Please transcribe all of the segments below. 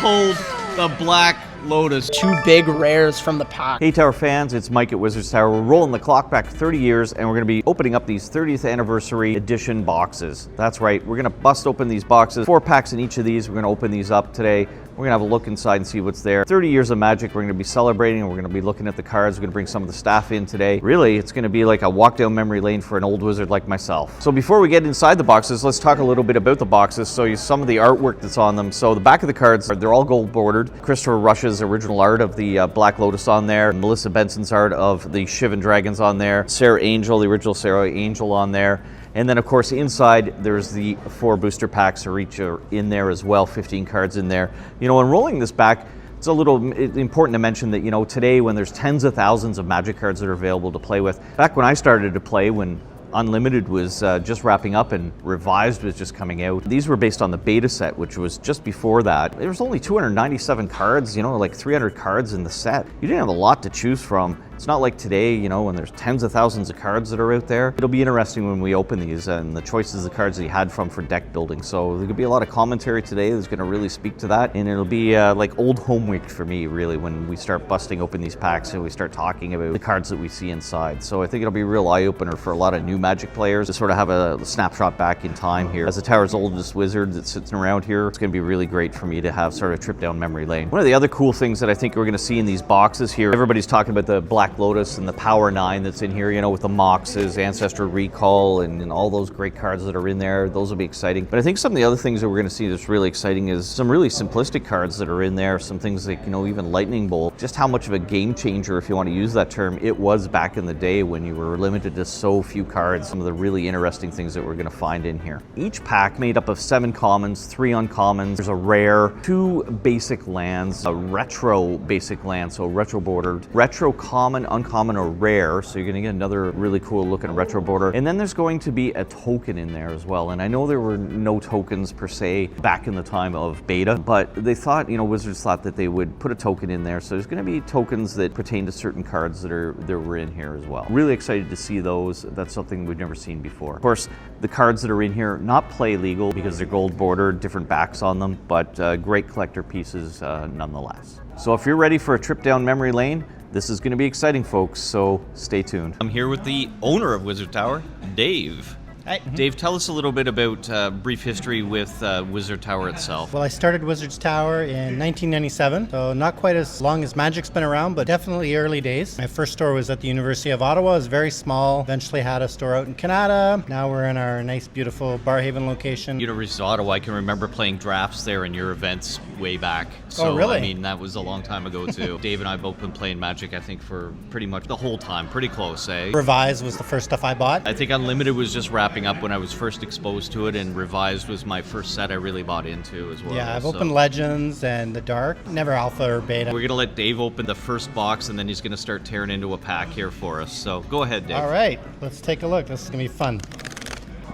pulled the Black Lotus. 2 big rares from the pack. Hey Tower fans, it's Mike at Wizards Tower. We're rolling the clock back 30 years and we're going to be opening up these 30th anniversary edition boxes. That's right, we're going to bust open these boxes. 4 packs in each of these. We're going to open these up today. We're going to have a look inside and see what's there. 30 years of Magic we're going to be celebrating, and we're going to be looking at the cards. We're going to bring some of the staff in today. Really, it's going to be like a walk down memory lane for an old wizard like myself. So before we get inside the boxes, let's talk a little bit about the boxes, show you some of the artwork that's on them. So the back of the cards, they're all gold bordered. Christopher Rush's original art of the Black Lotus on there. Melissa Benson's art of the Shivan Dragons on there. Sarah Angel, the original Sarah Angel on there. And then, of course, inside, there's the 4 booster packs for each are in there as well, 15 cards in there. You know, when rolling this back, it's a little important to mention that, you know, today when there's tens of thousands of Magic cards that are available to play with, back when I started to play, when Unlimited was just wrapping up and Revised was just coming out. These were based on the beta set, which was just before that. There was only 297 cards, you know, like 300 cards in the set. You didn't have a lot to choose from. It's not like today, you know, when there's tens of thousands of cards that are out there. It'll be interesting when we open these and the choices of cards that you had from for deck building. So there could be a lot of commentary today that's going to really speak to that. And it'll be like old home week for me, really, when we start busting open these packs and we start talking about the cards that we see inside. So I think it'll be a real eye-opener for a lot of new Magic players to sort of have a snapshot back in time here. As the Tower's oldest wizard that's sitting around here, it's going to be really great for me to have sort of a trip down memory lane. One of the other cool things that I think we're going to see in these boxes here, everybody's talking about the Black Lotus and the Power 9 that's in here, you know, with the Moxes, Ancestral Recall, and all those great cards that are in there. Those will be exciting. But I think some of the other things that we're going to see that's really exciting is some really simplistic cards that are in there. Some things like, you know, even Lightning Bolt. Just how much of a game changer, if you want to use that term, it was back in the day when you were limited to so few cards. Some of the really interesting things that we're going to find in here. Each pack made up of 7 commons, 3 uncommons. There's a rare, 2 basic lands, a retro basic land, so retro bordered, retro common, uncommon, or rare, so you're going to get another really cool looking retro border. And then there's going to be a token in there as well. And I know there were no tokens per se back in the time of beta, but they thought, you know, Wizards thought that they would put a token in there. So there's going to be tokens that pertain to certain cards that were in here as well. Really excited to see those. That's something we've never seen before. Of course, the cards that are in here, not play legal because they're gold bordered, different backs on them, but great collector pieces nonetheless. So if you're ready for a trip down memory lane, this is going to be exciting, folks, so stay tuned. I'm here with the owner of Wizard Tower, Dave. Hi. Dave, tell us a little bit about brief history with Wizard Tower itself. Well, I started Wizards Tower in 1997, so not quite as long as Magic's been around, but definitely early days. My first store was at the University of Ottawa. It was very small. Eventually had a store out in Canada. Now we're in our nice, beautiful Barhaven location. University of Ottawa, I can remember playing drafts there in your events way back. So, oh, really? I mean, that was a long time ago, too. Dave and I both been playing Magic, I think, for pretty much the whole time. Pretty close, eh? Revised was the first stuff I bought. I think Unlimited was just wrapping up when I was first exposed to it, and Revised was my first set I really bought into as well. Yeah, I've opened Legends and the Dark, never Alpha or Beta. We're going to let Dave open the first box, and then he's going to start tearing into a pack here for us. So go ahead, Dave. All right, let's take a look. This is going to be fun.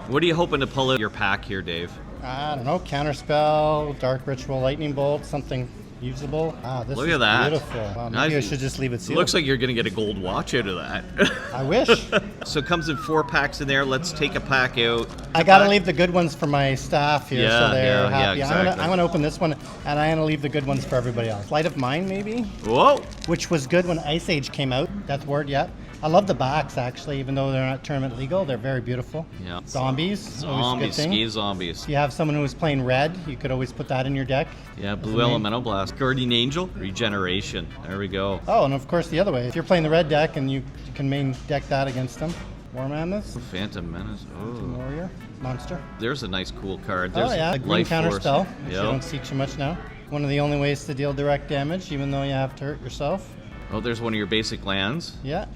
What are you hoping to pull out your pack here, Dave? I don't know, Counterspell, Dark Ritual, Lightning Bolt, something usable. Ah, this Look is at that. Beautiful. Well, maybe I should just leave it sealed. Looks like you're going to get a gold watch out of that. I wish. So it comes in 4 packs in there. Let's take a pack out. I got to leave the good ones for my staff here, Yeah, so they're yeah, happy. exactly. I'm gonna open this one, and I'm gonna leave the good ones for everybody else. Light of Mine, maybe, Whoa! which was good when Ice Age came out. That's word yet. I love the backs, actually, even though they're not tournament legal. They're very beautiful. Yeah. Zombies, always a good thing. Ski zombies. If you have someone who is playing red, you could always put that in your deck. Yeah, Blue Elemental Blast. Guardian Angel, Regeneration. There we go. Oh, and of course the other way. If you're playing the red deck and you can main deck that against them. War Mammoth, Phantom Menace. Oh, Warrior, Monster. there's a nice cool card. There's Oh yeah, the green Life counter Force. spell, which you Yep. don't see too much now. One of the only ways to deal direct damage, even though you have to hurt yourself. Oh, there's one of your basic lands. Yeah,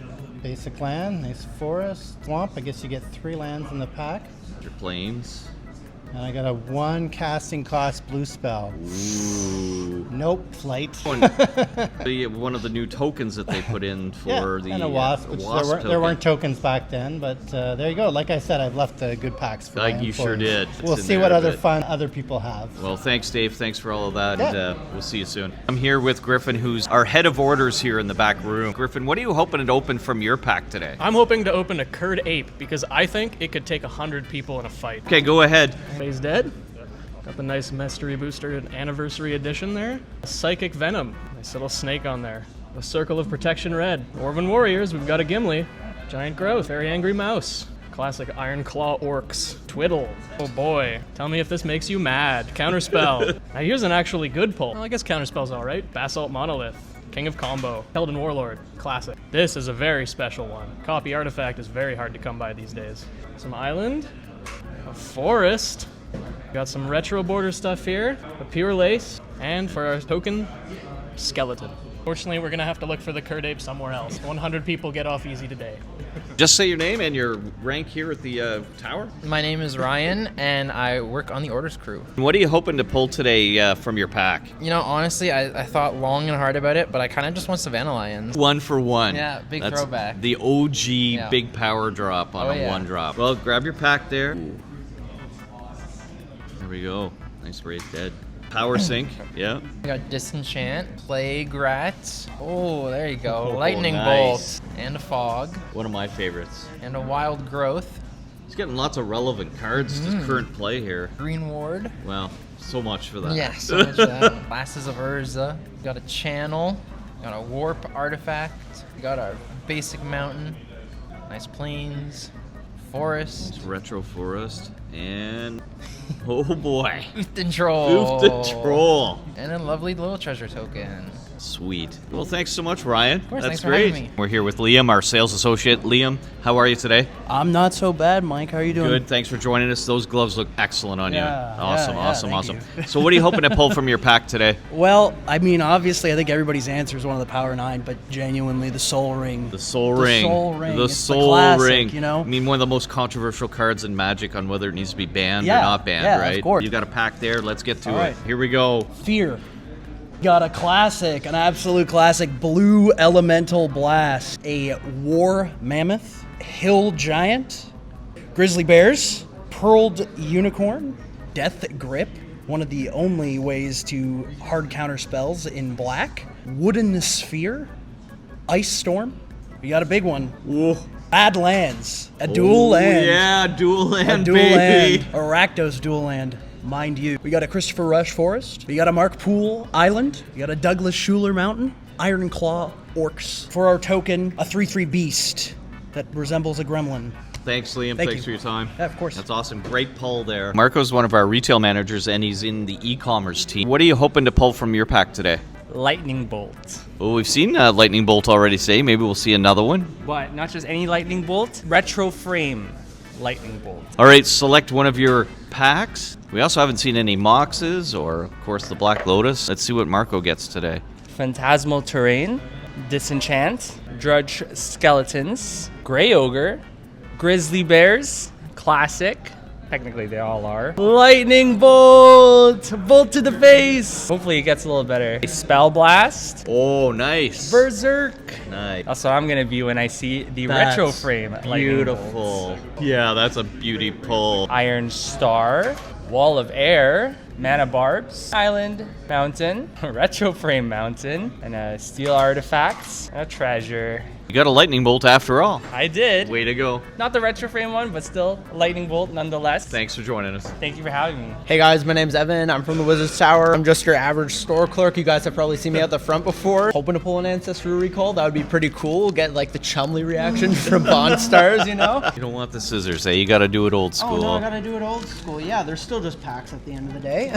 basic land, nice forest, swamp. I guess you get 3 lands in the pack. Your planes. And I got a 1 casting cost blue spell. Ooh. Nope, flight. One of the new tokens that they put in for the and a wasp, which there weren't tokens back then, but there you go. Like I said, I've left the good packs for Like my you sure employees. did. It's We'll in see there what a other bit. fun other people have. Well, thanks, Dave. Thanks for all of that, Yeah. and we'll see you soon. I'm here with Griffin, who's our head of orders here in the back room. Griffin, what are you hoping to open from your pack today? I'm hoping to open a Curd Ape because I think it could take 100 people in a fight. Okay, go ahead. He's dead. Got the nice Mystery Booster Anniversary Edition there. A Psychic Venom. Nice little snake on there. A Circle of Protection Red. Dwarven Warriors, we've got a Gimli. Giant Growth. Very Angry Mouse. Classic Iron Claw Orcs. Twiddle. Oh boy. Tell me if this makes you mad. Counterspell. Now here's an actually good pull. Well, I guess Counterspell's alright. Basalt Monolith. King of Combo. Helden Warlord. Classic. This is a very special one. Copy Artifact is very hard to come by these days. Some Island. A Forest. Got some retro border stuff here. A Pure Lace. And for our token, Skeleton. Fortunately, we're gonna have to look for the Curd Ape somewhere else. 100 people get off easy today. Just say your name and your rank here at the tower. My name is Ryan, and I work on the orders crew. What are you hoping to pull today from your pack? You know, honestly, I thought long and hard about it, but I kind of just want Savannah Lions. 1 for 1. Yeah, big That's throwback. The OG big power drop on a 1 drop. Well, grab your pack there. There we go. Nice raised dead. Power Sync, yeah. We got Disenchant, Plague Rat. Oh, there you go. Oh, Lightning nice. Bolt, and a Fog, One of my favorites. and a Wild Growth. He's getting lots of relevant cards to current play here. Green Ward. Well, so much for that. Yeah, so much of that. Glasses of Urza. We got a Channel. Got a Warp Artifact. We got our basic Mountain. Nice Plains. Forest. Retro Forest. And oh boy. Oofed Troll. Oofed Troll. And a lovely little treasure token. Sweet. Well, thanks so much, Ryan. Of course, That's thanks for great. having me. We're here with Liam, our sales associate. Liam, how are you today? I'm not so bad, Mike. How are you doing? Good. Thanks for joining us. Those gloves look excellent on Yeah, you. Awesome, yeah, awesome, thank awesome. you. So what are you hoping to pull from your pack today? Well, I mean, obviously, I think everybody's answer is one of the Power 9, but genuinely, the Soul Ring. The Soul Ring. Soul Ring. The It's Soul classic, Ring. you know? I mean, one of the most controversial cards in Magic on whether it needs to be banned or Yeah, not banned, yeah, of right? course. You got a pack there. Let's get to All it. right. Here we go. Fear. Got a classic, an absolute classic, Blue Elemental Blast. A War Mammoth, Hill Giant, Grizzly Bears, Pearled Unicorn, Death Grip, one of the only ways to hard counter spells in black, Wooden Sphere, Ice Storm. You got a big one. Whoa. Badlands, a dual land. Yeah, dual land, A dual baby. land. A Rakdos dual land. Mind you. We got a Christopher Rush Forest. We got a Mark Poole Island. We got a Douglas Schuler Mountain. Iron Claw Orcs. For our token, a 3/3 beast that resembles a gremlin. Thanks, Liam. Thank Thanks you. for your time. Yeah, of course. That's awesome. Great pull there. Marco's one of our retail managers, and he's in the e-commerce team. What are you hoping to pull from your pack today? Lightning Bolt. Well, we've seen Lightning Bolt already today. Maybe we'll see another one. What? Not just any Lightning Bolt? Retro Frame Lightning Bolt. All right, select one of your packs. We also haven't seen any Moxes or, of course, the Black Lotus. Let's see what Marco gets today. Phantasmal Terrain. Disenchant. Drudge Skeletons. Grey Ogre. Grizzly Bears. Classic. Technically, they all are. Lightning Bolt! Bolt to the face! Hopefully, it gets a little better. Spell Blast. Oh, nice. Berserk. Nice. That's what I'm going to view when I see the Retro Frame. Lightning Bolt. Beautiful. Yeah, that's a beauty pull. Iron Star, Wall of Air, Mana Barbs, Island, Mountain, Retro Frame Mountain, and a Steel Artifacts, and a Treasure. You got a Lightning Bolt after all. I did. Way to go. Not the Retro Frame one, but still a Lightning Bolt nonetheless. Thanks for joining us. Thank you for having me. Hey guys, my name's Evan. I'm from the Wizards Tower. I'm just your average store clerk. You guys have probably seen me at the front before. Hoping to pull an Ancestry Recall. That would be pretty cool. Get like the Chumley reaction from Bond Stars, you know? You don't want the scissors, eh? You got to do it old school. Oh, no, I gotta do it old school. Yeah, they're still just packs at the end of the day.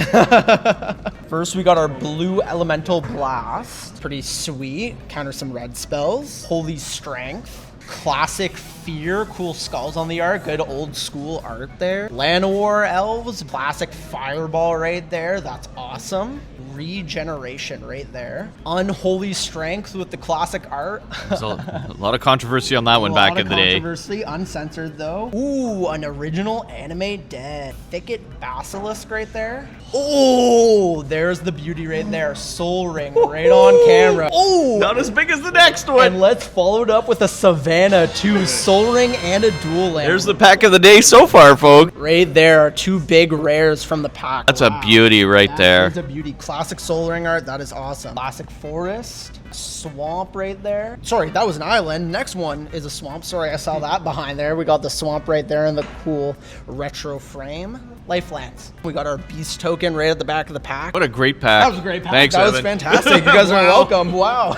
First, we got our Blue Elemental Blast. Pretty sweet. Counter some red spells. Holy Strength. Classic Fear. Cool skulls on the art. Good old school art there. Llanowar Elves. Classic Fireball right there. That's awesome. Regeneration right there. Unholy Strength with the classic art. There's a lot of controversy on that one back in the day. Controversy, uncensored though. Ooh, an original anime dead. Thicket Basilisk right there. Oh, there's the beauty right there. Soul Ring right on camera. Oh, Not as big as the next one. and let's follow it up with a Savannah 2 Soul Ring and a dual land. There's the pack of the day so far, folks. right there are 2 big rares from the pack. That's a beauty right there. That's a beauty. Classic Soul Ring art. That is awesome. Classic Forest. swamp right there. Sorry, that was an island. Next one is a swamp. Sorry, I saw that behind there. We got the swamp right there and the cool retro frame. Life lands. We got our beast token right at the back of the pack. What a great pack. That was a great pack. Thanks, that was Evan. fantastic. You guys are welcome. Wow.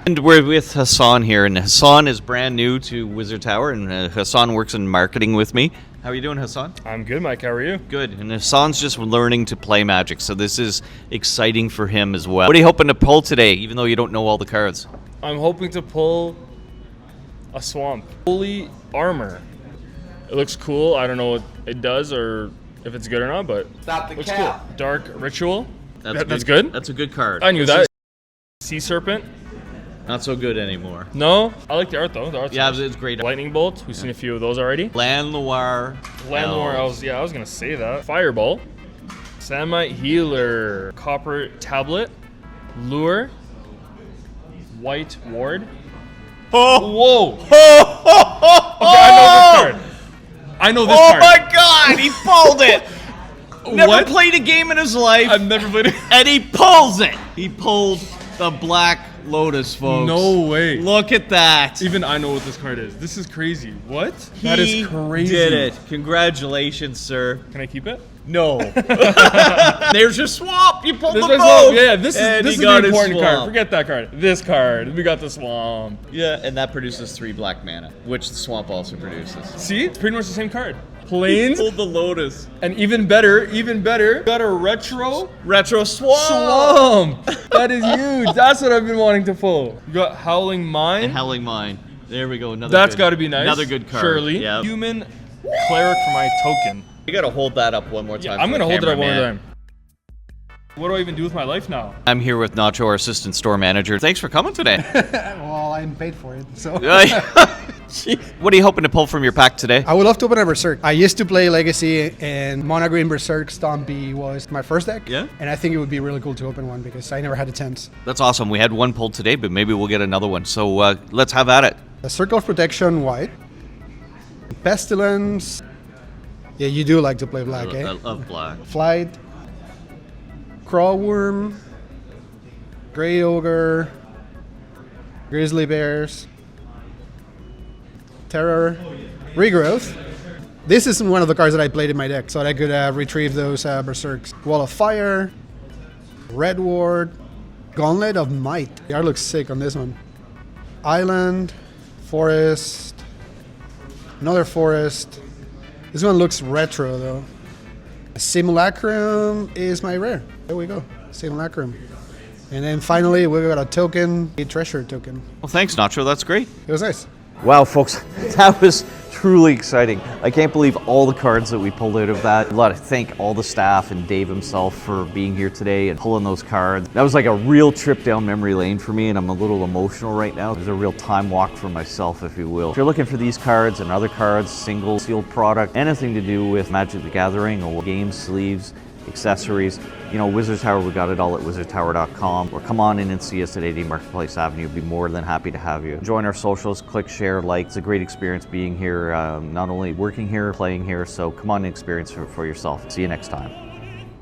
And we're with Hassan here, and Hassan is brand new to Wizard Tower, and Hassan works in marketing with me. How are you doing, Hassan? I'm good, Mike. How are you? Good. And Hassan's just learning to play Magic, so this is exciting for him as well. What are you hoping to pull today, even though you don't know all the cards? I'm hoping to pull a swamp. Holy armor. It looks cool. I don't know what it does or if it's good or not, but looks cool. Dark Ritual. That's good. That's a good card. I knew that. Sea Serpent. Not so good anymore. No, I like the art though. The art's Yeah, nice. it's great. Lightning Bolt. We've seen a few of those already. Landloire. Landlord. I was gonna say that. Fireball. Samite Healer. Copper Tablet. Lure. White Ward. Oh! Whoa! Okay, I know this card. Oh my god, he pulled it! Never What? played a game in his life, I've never played it. and he pulls it! He pulled the Black Lotus, folks. No way. Look at that. Even I know what this card is. This is crazy. What? That He is crazy. did it. Congratulations, sir. Can I keep it? No. There's your swamp. You pulled This the is boat. yeah, this And is he the got his important card. swamp. Forget that card. This card. We got the swamp. Yeah, and that produces 3 black mana, which the swamp also produces. See? It's pretty much the same card. He Plains. pulled the Lotus. And even better, got a retro Retro swamp. swamp. That is huge. That's what I've been wanting to pull. You got Howling Mine. And Howling Mine. There we go. Another. That's good- got to be nice. Another good card. Surely. Yeah. Human Cleric for my token. You gotta hold that up one more time. Yeah, I'm for going to the hold it up one camera, more man. time. What do I even do with my life now? I'm here with Nacho, our assistant store manager. Thanks for coming today. Well, I'm paid for it, so. What are you hoping to pull from your pack today? I would love to open a Berserk. I used to play Legacy, and Mono Green Berserk Stompy was my first deck. Yeah. And I think it would be really cool to open one because I never had a 10s. That's awesome. We had one pulled today, but maybe we'll get another one. So let's have at it. A Circle of Protection, white. Pestilence. Yeah, you do like to play black, I eh? love black. Flight. Crawlworm. Grey Ogre. Grizzly Bears. Terror. Regrowth. This isn't one of the cards that I played in my deck, so that I could retrieve those Berserks. Wall of Fire. Red Ward. Gauntlet of Might. The art looks sick on this one. Island. Forest. Another forest. This one looks retro though. Simulacrum is my rare. There we go. Simulacrum. And then finally we got a token, a treasure token. Well, thanks, Nacho. That's great. It was nice. Wow, folks, that was truly exciting. I can't believe all the cards that we pulled out of that. I'd like to thank all the staff and Dave himself for being here today and pulling those cards. That was like a real trip down memory lane for me, and I'm a little emotional right now. It was a real time walk for myself, if you will. If you're looking for these cards and other cards, single, sealed product, anything to do with Magic the Gathering or games, sleeves, accessories, you know, Wizard Tower, we got it all at wizardtower.com. Or come on in and see us at 80 Marketplace Avenue. We'd be more than happy to have you. Join our socials, click, share, like. It's a great experience being here, not only working here, playing here, so come on and experience it for yourself. See you next time.